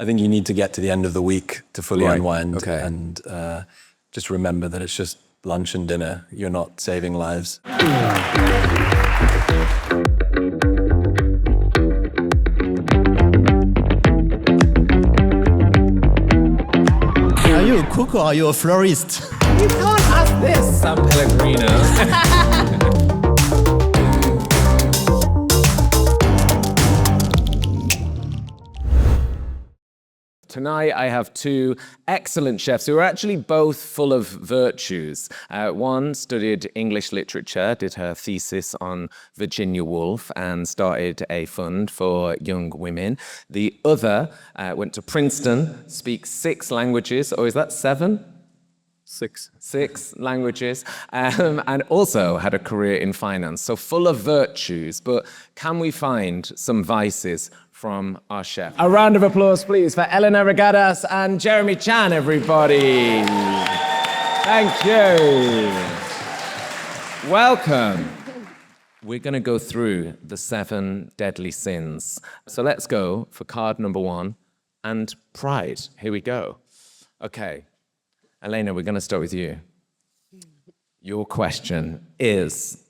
I think you need to get to the end of the week to fully unwind. Okay. And just remember that it's just lunch and dinner. You're not saving lives. Are you a cook or are you a florist? You can't ask this, San Pellegrino. Tonight I have two excellent chefs who are actually both full of virtues. One studied English literature, did her thesis on Virginia Woolf and started a fund for young women. The other went to Princeton, speaks 6 languages, or is that 7? 6 languages, and also had a career in finance. So full of virtues, but can we find some vices from our chef? A round of applause, please, for Elena Regadas and Jeremy Chan, everybody. Thank you. Welcome. We're going to go through the 7 deadly sins. So let's go for card number 1, and pride. Here we go. Okay. Elena, we're going to start with you. Your question is,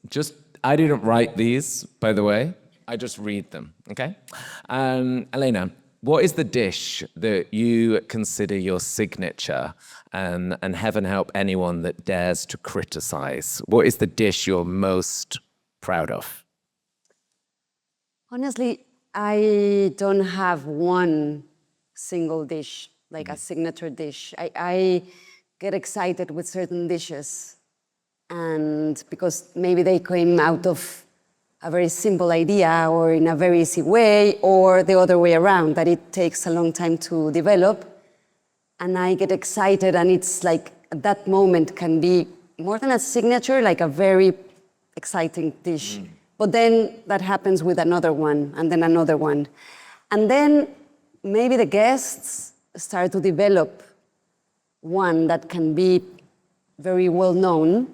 I didn't write these, by the way. I just read them, okay? Elena, what is the dish that you consider your signature, and heaven help anyone that dares to criticize? What is the dish you're most proud of? Honestly, I don't have one single dish, like a signature dish. I get excited with certain dishes, and because maybe they came out of a very simple idea or in a very easy way, or the other way around, that it takes a long time to develop, and I get excited, and it's like at that moment can be more than a signature, like a very exciting dish. But then that happens with another one, and then another one. And then maybe the guests start to develop one that can be very well known,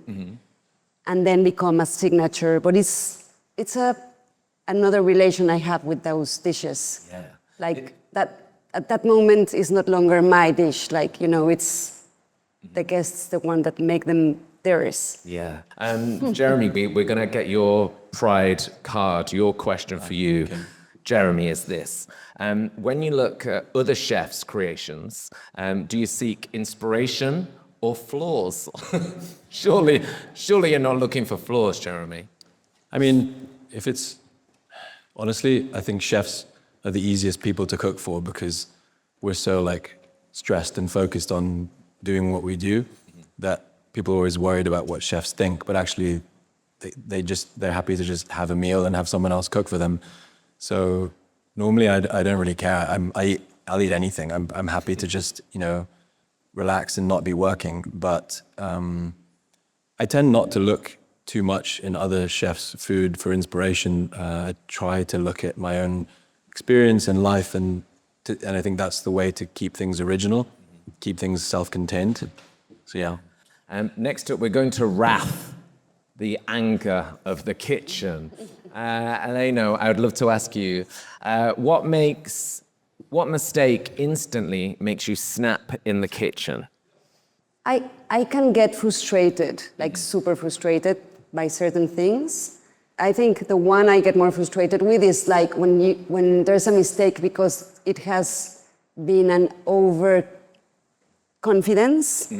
and then become a signature. But it's another relation I have with those dishes. Yeah. Like that at that moment is no longer my dish. Like, it's the guests, the one that make them theirs. Yeah. Jeremy, we're going to get your pride card. Your question for you, okay, Jeremy, is this. When you look at other chefs' creations, do you seek inspiration or flaws? Surely you're not looking for flaws, Jeremy. I mean, honestly, I think chefs are the easiest people to cook for because we're so stressed and focused on doing what we do that people are always worried about what chefs think, but actually they're happy to just have a meal and have someone else cook for them. So normally I don't really care. I'll eat anything. I'm happy to just, relax and not be working. But I tend not to look too much in other chefs' food for inspiration. I try to look at my own experience and life, and I think that's the way to keep things original, keep things self-contained. So yeah. Next up, we're going to wrath, the anger of the kitchen. Elena, I would love to ask you, what mistake instantly makes you snap in the kitchen? I can get frustrated, super frustrated by certain things. I think the one I get more frustrated with is when there's a mistake because it has been an overconfidence.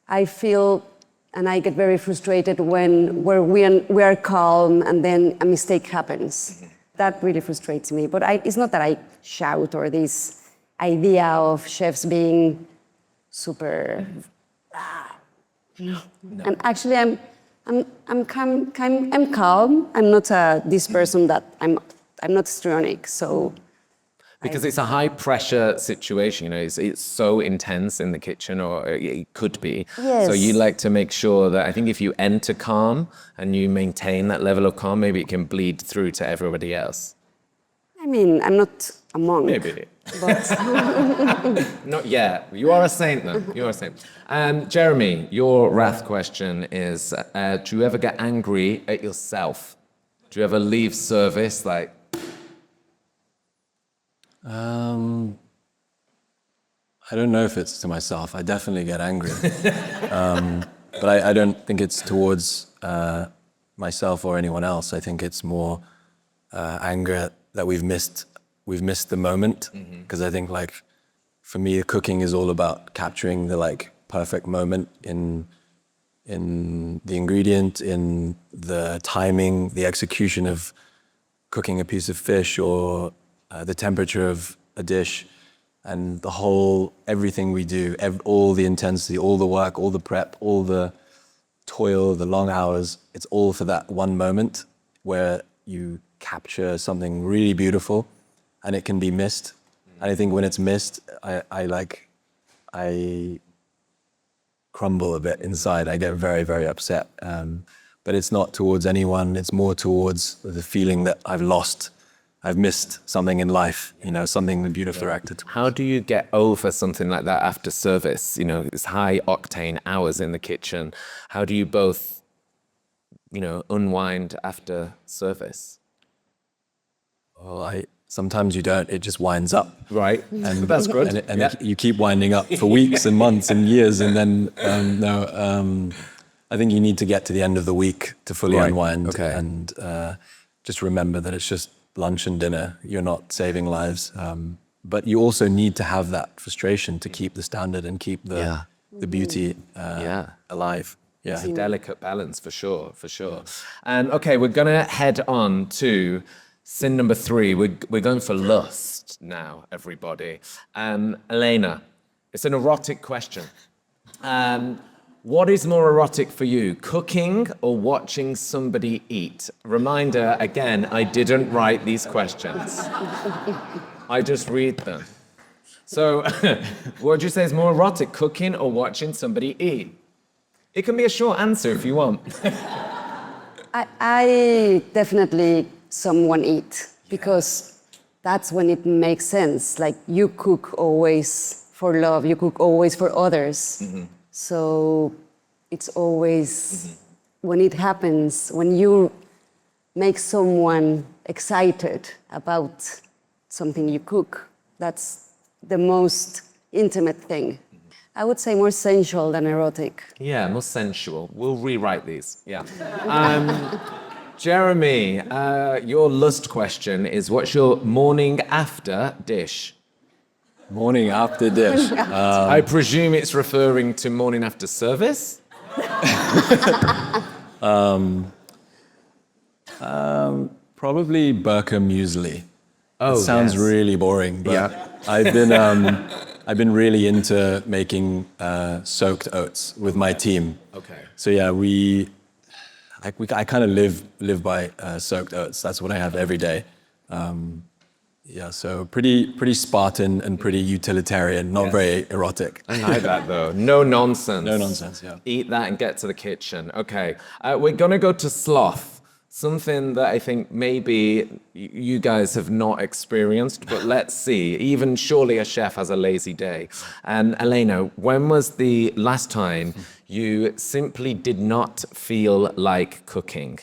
I feel and I get very frustrated where we are calm and then a mistake happens. That really frustrates me. But it's not that I shout, or this idea of chefs being super. No. And actually, I'm calm. I'm not this person that I'm not histrionic. So. Because it's a high pressure situation, it's so intense in the kitchen, or it could be. Yes. So you like to make sure that, I think if you enter calm and you maintain that level of calm, maybe it can bleed through to everybody else. I mean, I'm not a monk. Maybe. But not yet. You are a saint, though. You are a saint. Jeremy, your wrath question is, do you ever get angry at yourself? Do you ever leave service I don't know if it's to myself. I definitely get angry. But I don't think it's towards myself or anyone else. I think it's more anger that we've missed the moment. Because I think like, for me, cooking is all about capturing the like perfect moment in the ingredient, in the timing, the execution of cooking a piece of fish or the temperature of a dish. And the whole, everything we do, all the intensity, all the work, all the prep, all the toil, the long hours, it's all for that one moment where you capture something really beautiful and it can be missed. And I think when it's missed, I crumble a bit inside. I get very, very upset. But it's not towards anyone. It's more towards the feeling that I've missed something in life, you know, something beautiful acted. How do you get over something like that after service? You know, it's high octane hours in the kitchen. How do you both, you know, unwind after service? Well, sometimes you don't. It just winds up. Right. And That's good. And you keep winding up for weeks and months and years, and then I think you need to get to the end of the week to fully unwind. Okay. And just remember that it's just lunch and dinner. You're not saving lives. But you also need to have that frustration to keep the standard and keep the beauty alive. Yeah. It's a delicate balance for sure, for sure. And okay, we're gonna head on to sin number 3. We're going for lust now, everybody. Elena, it's an erotic question. What is more erotic for you, cooking or watching somebody eat? Reminder, again, I didn't write these questions. I just read them. So, what would you say is more erotic, cooking or watching somebody eat? It can be a short answer if you want. I definitely someone eat, because that's when it makes sense. Like, you cook always for love, you cook always for others. So it's always, when it happens, when you make someone excited about something you cook, that's the most intimate thing. I would say more sensual than erotic. Yeah, more sensual. We'll rewrite these. Yeah. Jeremy, your lust question is, what's your morning after dish? Morning after dish. I presume it's referring to morning after service? Probably Birka muesli. Oh, it sounds yes. really boring, but I've been really into making soaked oats with my team. Okay. So yeah, I kind of live by soaked oats. That's what I have every day. Yeah, so pretty Spartan and pretty utilitarian, not very erotic. I like that though. No nonsense. No nonsense, yeah. Eat that and get to the kitchen. Okay, we're gonna go to sloth. Something that I think maybe you guys have not experienced, but let's see. Even surely a chef has a lazy day. And Elena, when was the last time you simply did not feel like cooking?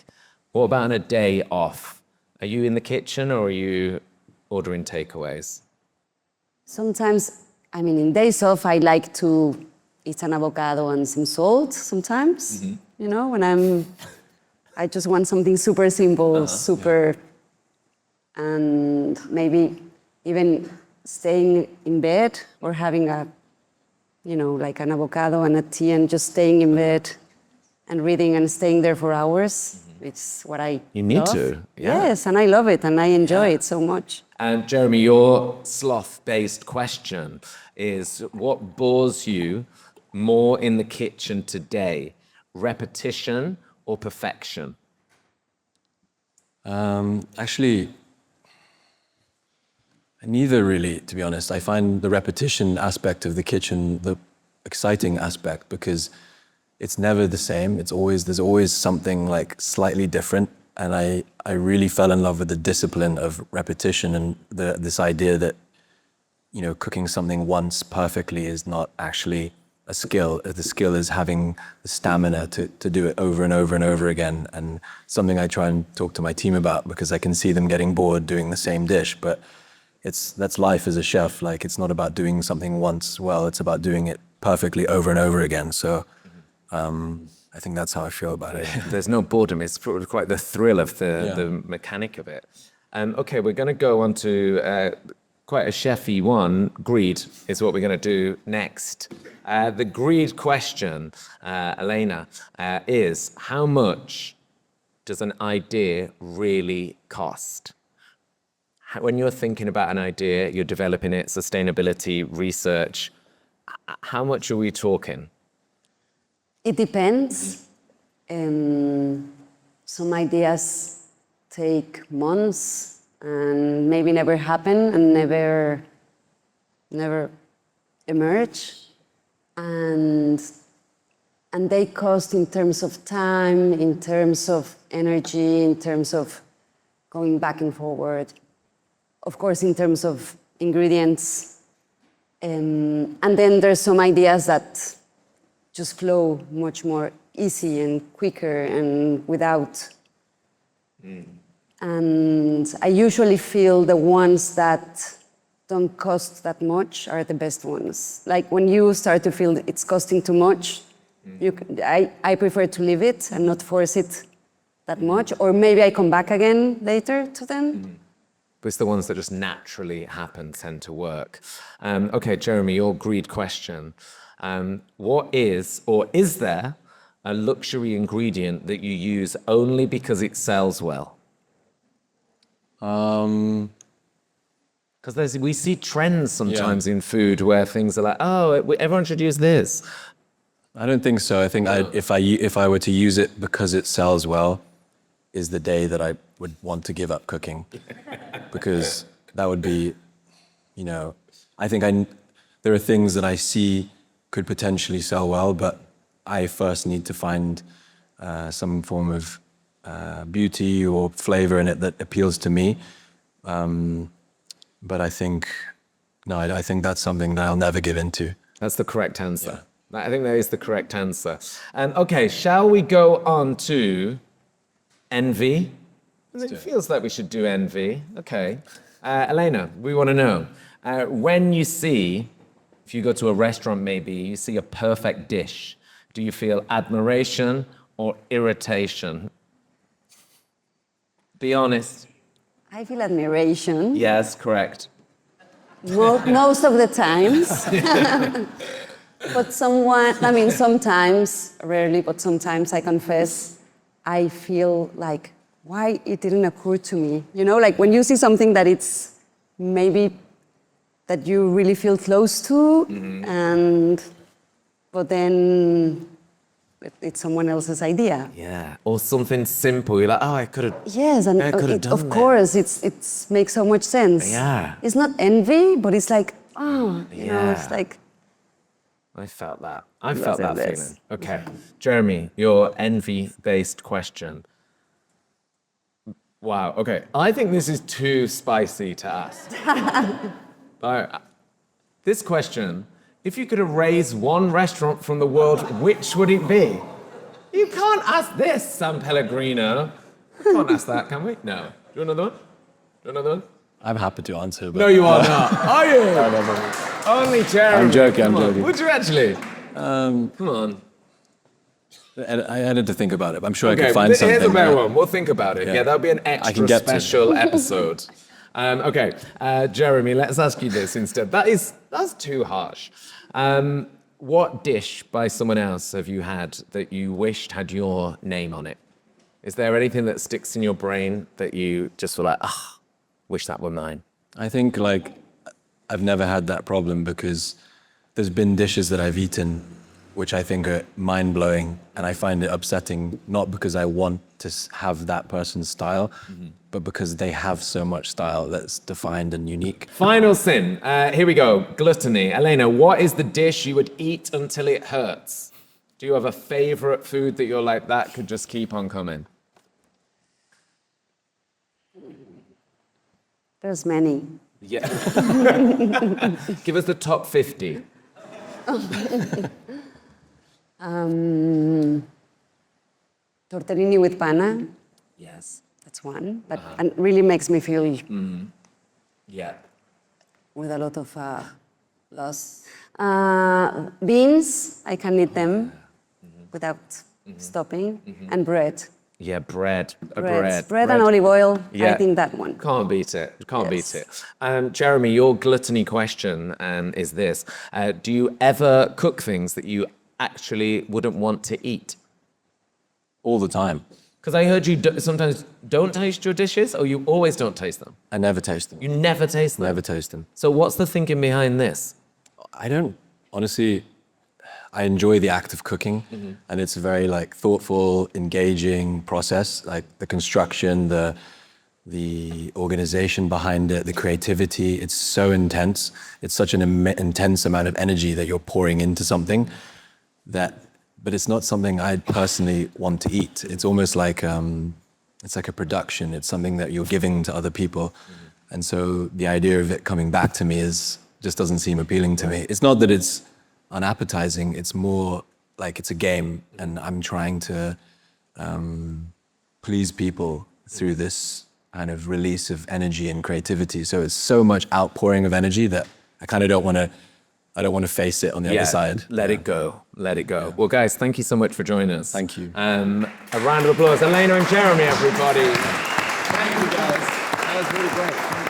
What about on a day off? Are you in the kitchen or are you ordering takeaways? Sometimes, I mean, in days off, I like to eat an avocado and some salt sometimes. You know, when I just want something super simple, and maybe even staying in bed or having a, you know, like an avocado and a tea and just staying in bed and reading and staying there for hours. It's what I You need love. to, yeah. Yes, and I love it and I enjoy it so much. And Jeremy, your sloth-based question is, what bores you more in the kitchen today? Repetition or perfection? Actually, neither really, to be honest. I find the repetition aspect of the kitchen the exciting aspect, because it's never the same. There's always something like slightly different. And I really fell in love with the discipline of repetition and this idea that, you know, cooking something once perfectly is not actually a skill. The skill is having the stamina to do it over and over and over again. And something I try and talk to my team about, because I can see them getting bored doing the same dish. But that's life as a chef. Like it's not about doing something once well, it's about doing it perfectly over and over again. So I think that's how I feel about it. There's no boredom. It's quite the thrill of the mechanic of it. Okay, we're going to go on to quite a chefy one. Greed is what we're going to do next. The greed question, Elena, is how much does an idea really cost? When you're thinking about an idea, you're developing it, sustainability, research, how much are we talking? It depends. Some ideas take months and maybe never happen and never emerge. And they cost in terms of time, in terms of energy, in terms of going back and forward. Of course, in terms of ingredients. And then there's some ideas that just flow much more easy and quicker and without. And I usually feel the ones that don't cost that much are the best ones. Like when you start to feel it's costing too much, I prefer to leave it and not force it that much. Or maybe I come back again later to them. But it's the ones that just naturally happen tend to work. Okay, Jeremy, your greed question. What is, or is there, a luxury ingredient that you use only because it sells well? Because we see trends sometimes in food where things are like, oh, everyone should use this. I don't think so. I think if I were to use it because it sells well, is the day that I would want to give up cooking, because that would be, I think there are things that I see could potentially sell well, but I first need to find some form of beauty or flavor in it that appeals to me. But I think that's something that I'll never give into. That's the correct answer. Yeah. I think that is the correct answer. Okay, shall we go on to envy? It feels like we should do envy. Okay. Elena, we want to know, when you see, if you go to a restaurant maybe, you see a perfect dish, do you feel admiration or irritation? Be honest. I feel admiration. Yes, correct. Most of the times. But sometimes, rarely, but sometimes I confess, I feel like, why it didn't occur to me? Like when you see something that it's maybe that you really feel close to, but then it's someone else's idea. Yeah, or something simple. You're like, oh, I could have. Yes, and of course, it makes so much sense. Yeah. It's not envy, but it's like, it's like. I felt that. I felt that feeling. Okay, Jeremy, your envy-based question. Wow. Okay, I think this is too spicy to ask. This question. If you could erase one restaurant from the world, which would it be? You can't ask this, San Pellegrino. We can't ask that, can we? No. Do you want another one? I'm happy to answer. But No, you are not. Are you? Only Jeremy. I'm joking. Come I'm on. joking. Would you actually? Come on. I had to think about it. I'm sure I Okay, could find something. here's a better one. We'll think about it. Yeah. Yeah, that'll be an I extra can get to it. special episode. Okay, Jeremy, let's ask you this instead. That's too harsh. What dish by someone else have you had that you wished had your name on it? Is there anything that sticks in your brain that you just feel like, wish that were mine? I think I've never had that problem because there's been dishes that I've eaten which I think are mind-blowing, and I find it upsetting, not because I want to have that person's style, but because they have so much style that's defined and unique. Final sin. Here we go. Gluttony. Elena, what is the dish you would eat until it hurts? Do you have a favorite food that you're like, that could just keep on coming? There's many. Yeah. Give us the top 50. Tortellini with panna. Yes. That's one. But and really makes me feel. Yeah. with a lot of loss. Beans, I can eat them without stopping, and bread. Yeah, bread. Bread and olive oil. Yeah. I think that one. Can't beat it. Can't Yes. beat it. Jeremy, your gluttony question is this: do you ever cook things that you actually wouldn't want to eat? All the time. Because I heard you sometimes don't taste your dishes, or you always don't taste them. I never taste them. You never taste them. Never taste them. So what's the thinking behind this? I don't honestly. I enjoy the act of cooking, and it's a very like thoughtful, engaging process. Like the construction, the organization behind it, the creativity. It's so intense. It's such an intense amount of energy that you're pouring into something. But it's not something I personally want to eat. It's almost like it's like a production. It's something that you're giving to other people, and so the idea of it coming back to me just doesn't seem appealing to me. It's not that it's unappetizing. It's more like it's a game, and I'm trying to please people through this kind of release of energy and creativity. So it's so much outpouring of energy that I kind of don't want to face it on the other side. Let it go. Let it go. Well, guys, thank you so much for joining us. Thank you. A round of applause. Elena and Jeremy, everybody. Thank you, guys. That was really great.